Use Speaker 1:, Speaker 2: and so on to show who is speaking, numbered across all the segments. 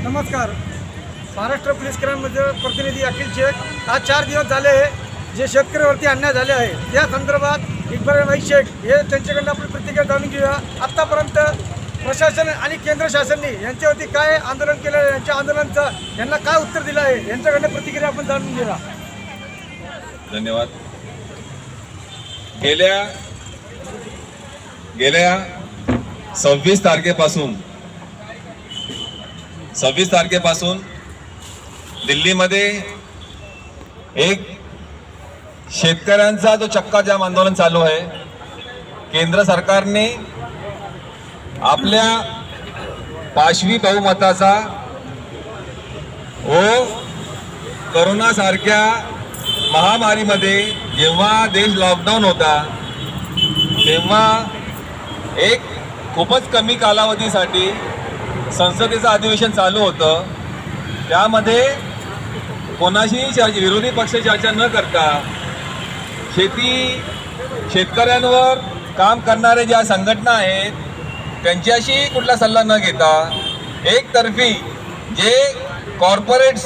Speaker 1: नमस्कार. महाराष्ट्र पोलीस क्राईममध्ये प्रतिनिधी अखिल शेख. आज 4 दिवस झाले जे शेतकऱ्यावरती अन्याय झाले आहे त्या संदर्भात इक्बाल शेख हे त्यांच्याकडून आपण प्रतिक्रिया जाणून घेऊया. आत्तापर्यंत प्रशासन आणि केंद्र शासनाने यांच्यावरती काय आंदोलन केलं, यांच्या आंदोलनाचं यांना काय उत्तर दिलं आहे, यांच्याकडनं प्रतिक्रिया आपण जाणून घेऊया.
Speaker 2: धन्यवाद. गेल्या 26 तारखेपासून दिल्लीमध्ये एक शेतकऱ्यांचा जो चक्काजाम आंदोलन चालू आहे. केंद्र सरकारने आपल्या पाशवी बहुमताचा व कोरोना सारख्या महामारीमध्ये जेव्हा देश लॉकडाऊन होता तेव्हा एक खूपच कमी कालावधीसाठी संसदेचं अधिवेशन चालू होतं. त्यामध्ये कोणाशीही विरोधी पक्ष चर्चा न करता शेतकऱ्यांवर काम करणारे ज्या संघटना आहेत त्यांच्याशी कुठला सल्ला न घेता एकतर्फी जे कॉर्पोरेट्स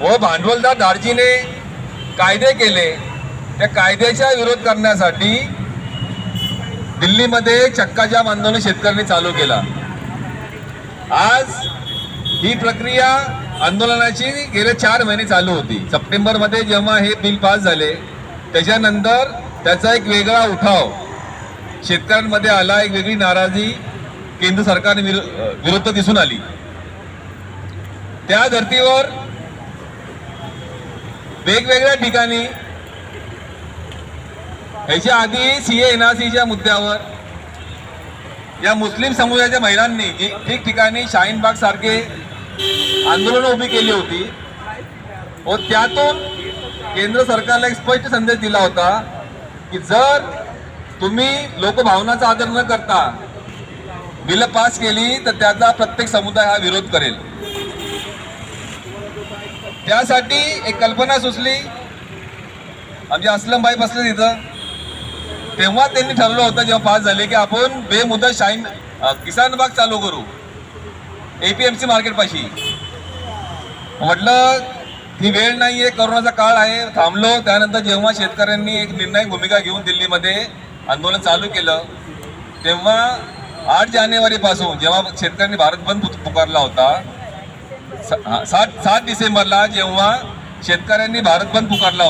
Speaker 2: व भांडवलदार धार्जिने कायदे केले त्या कायद्याचा विरोध करण्यासाठी दिल्लीमध्ये चक्काजाम आंदोलन शेतकऱ्यांनी चालू केला. आज ही प्रक्रिया आंदोलनाची गेले 4 महिने चालू होती. सप्टेंबरमध्ये जेव्हा हे बिल पास झाले त्याच्यानंतर त्याचा एक वेगळा उठाव शेतकऱ्यांमध्ये आला, एक वेगळी नाराजी केंद्र सरकारने विरुद्ध दिसून आली. त्या धर्तीवर वेगवेगळ्या ठिकाणी ह्याच्या आधी CA NRCच्या मुद्द्यावर या मुस्लिम समुदायाच्या महिलांनी ठिकठिकाणी शाहीनबाग सारखे आंदोलन उभी केली होती व त्यातून केंद्र सरकारला एक स्पष्ट संदेश दिला होता की जर तुम्ही लोकभावनाचा आदर न करता बिल पास केली तर त्याचा प्रत्येक समुदाय हा विरोध करेल. त्यासाठी एक कल्पना सुचली. आमचे असलम भाई बसले तिथं. तेव्हा त्यांनी ठरवलं होतं जेव्हा पास झाले की आपण बेमुदत किसान बाग चालू करू APMC मार्केटपाशी. म्हटलं ही वेळ नाही आहे, कोरोनाचा काळ आहे, थांबलो. त्यानंतर जेव्हा शेतकऱ्यांनी एक निर्णायक भूमिका घेऊन दिल्लीमध्ये आंदोलन चालू केलं तेव्हा 8 जानेवारीपासून जेव्हा शेतकऱ्यांनी भारत बंद पुकारला होता, 7 डिसेंबरला जेव्हा शेतकऱ्यांनी भारत बंद पुकारला होता